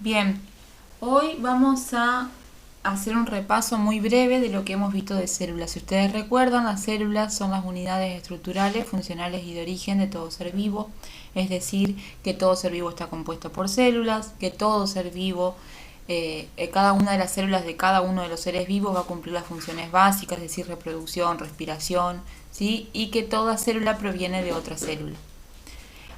Bien, hoy vamos a hacer un repaso muy breve de lo que hemos visto de células. Si ustedes recuerdan, las células son las unidades estructurales, funcionales y de origen de todo ser vivo, es decir, que todo ser vivo está compuesto por células, que todo ser vivo, cada una de las células de cada uno de los seres vivos va a cumplir las funciones básicas, es decir, reproducción, respiración, ¿sí? Y que toda célula proviene de otra célula.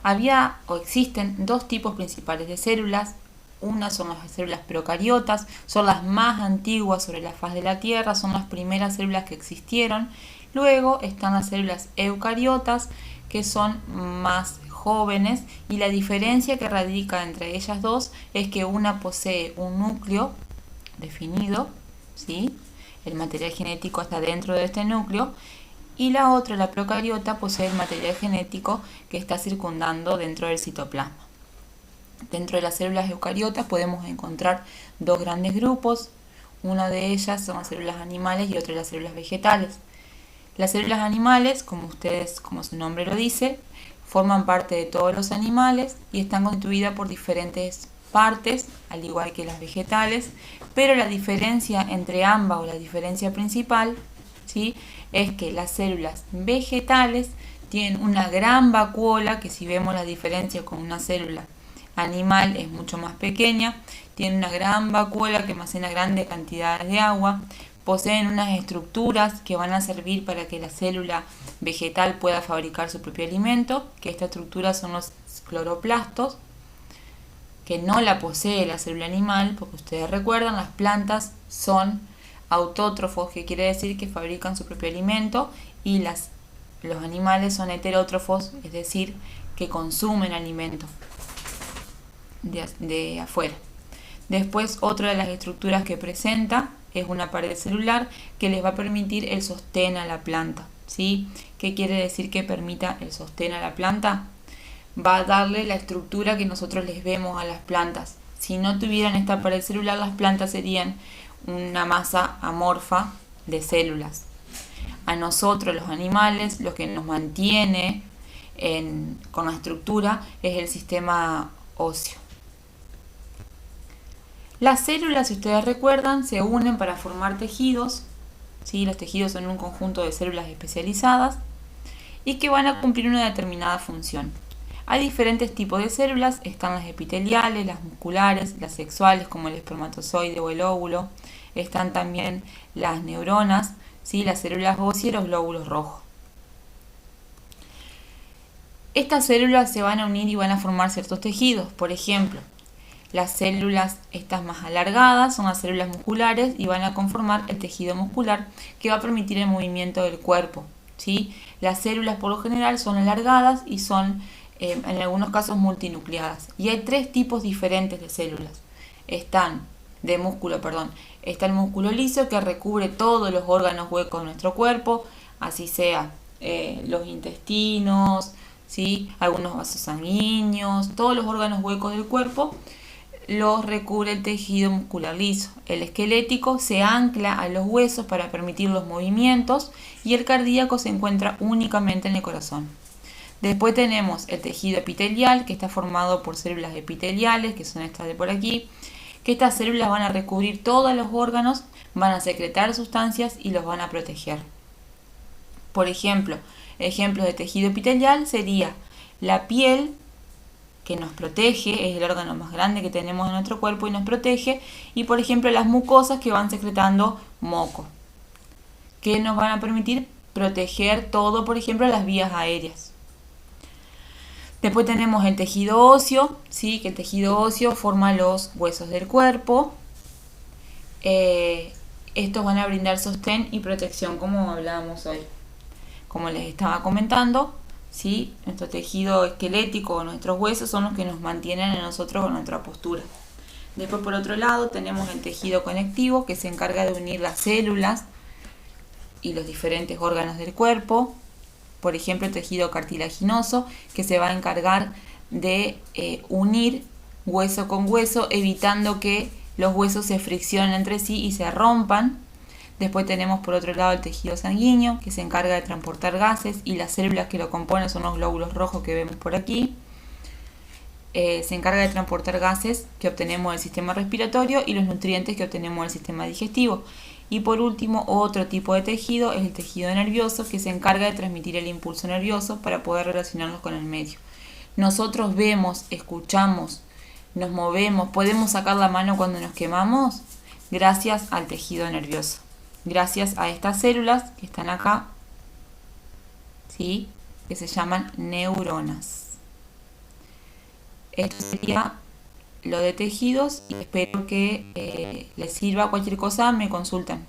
Había o existen dos tipos principales de células. Una son las células procariotas, son las más antiguas sobre la faz de la Tierra, son las primeras células que existieron. Luego están las células eucariotas, que son más jóvenes, y la diferencia que radica entre ellas dos es que una posee un núcleo definido, ¿sí? El material genético está dentro de este núcleo, y la otra, la procariota, posee el material genético que está circundando dentro del citoplasma. Dentro de las células eucariotas podemos encontrar dos grandes grupos. Una de ellas son las células animales y otra las células vegetales. Las células animales, como su nombre lo dice, forman parte de todos los animales y están constituidas por diferentes partes, al igual que las vegetales, pero la diferencia entre ambas, o la diferencia principal, ¿sí?, es que las células vegetales tienen una gran vacuola, que si vemos la diferencia con una célula animal es mucho más pequeña, tiene una gran vacuola que almacena grandes cantidades de agua, poseen unas estructuras que van a servir para que la célula vegetal pueda fabricar su propio alimento, que esta estructura son los cloroplastos, que no la posee la célula animal, porque ustedes recuerdan, las plantas son autótrofos, que quiere decir que fabrican su propio alimento, y los animales son heterótrofos, es decir, que consumen alimento de afuera. Después, otra de las estructuras que presenta es una pared celular que les va a permitir el sostén a la planta, ¿sí? ¿Qué quiere decir que permita el sostén a la planta? Va a darle la estructura que nosotros les vemos a las plantas. Si no tuvieran esta pared celular, las plantas serían una masa amorfa de células. A nosotros, los animales, lo que nos mantiene con la estructura es el sistema óseo. Las células, si ustedes recuerdan, se unen para formar tejidos, ¿sí? Los tejidos son un conjunto de células especializadas y que van a cumplir una determinada función. Hay diferentes tipos de células, están las epiteliales, las musculares, las sexuales como el espermatozoide o el óvulo, están también las neuronas, ¿sí? Las células óseas y los glóbulos rojos. Estas células se van a unir y van a formar ciertos tejidos. Por ejemplo, las células estas más alargadas son las células musculares y van a conformar el tejido muscular que va a permitir el movimiento del cuerpo, ¿sí? Las células por lo general son alargadas y son en algunos casos multinucleadas. Y hay tres tipos diferentes de células. Está el músculo liso, que recubre todos los órganos huecos de nuestro cuerpo, así sea los intestinos, ¿sí? Algunos vasos sanguíneos, todos los órganos huecos del cuerpo los recubre el tejido muscular liso. El esquelético se ancla a los huesos para permitir los movimientos, y el cardíaco se encuentra únicamente en el corazón. Después tenemos el tejido epitelial, que está formado por células epiteliales, que son estas de por aquí, que estas células van a recubrir todos los órganos, van a secretar sustancias y los van a proteger. Por ejemplo, ejemplos de tejido epitelial sería la piel, que nos protege, es el órgano más grande que tenemos en nuestro cuerpo y nos protege, y por ejemplo las mucosas, que van secretando moco, que nos van a permitir proteger todo, por ejemplo, las vías aéreas. Después tenemos el tejido óseo, ¿sí? Que el tejido óseo forma los huesos del cuerpo. Estos van a brindar sostén y protección, como hablábamos hoy. Como les estaba comentando, ¿sí? Nuestro tejido esquelético o nuestros huesos son los que nos mantienen a nosotros con nuestra postura. Después, por otro lado, tenemos el tejido conectivo, que se encarga de unir las células y los diferentes órganos del cuerpo. Por ejemplo, el tejido cartilaginoso, que se va a encargar de unir hueso con hueso, evitando que los huesos se friccionen entre sí y se rompan. Después tenemos por otro lado el tejido sanguíneo, que se encarga de transportar gases, y las células que lo componen son los glóbulos rojos que vemos por aquí. se encarga de transportar gases que obtenemos del sistema respiratorio y los nutrientes que obtenemos del sistema digestivo. Y por último, otro tipo de tejido es el tejido nervioso, que se encarga de transmitir el impulso nervioso para poder relacionarnos con el medio. Nosotros vemos, escuchamos, nos movemos, podemos sacar la mano cuando nos quemamos gracias al tejido nervioso. Gracias a estas células que están acá, ¿sí?, que se llaman neuronas. Esto sería lo de tejidos y espero que les sirva. Cualquier cosa me consultan.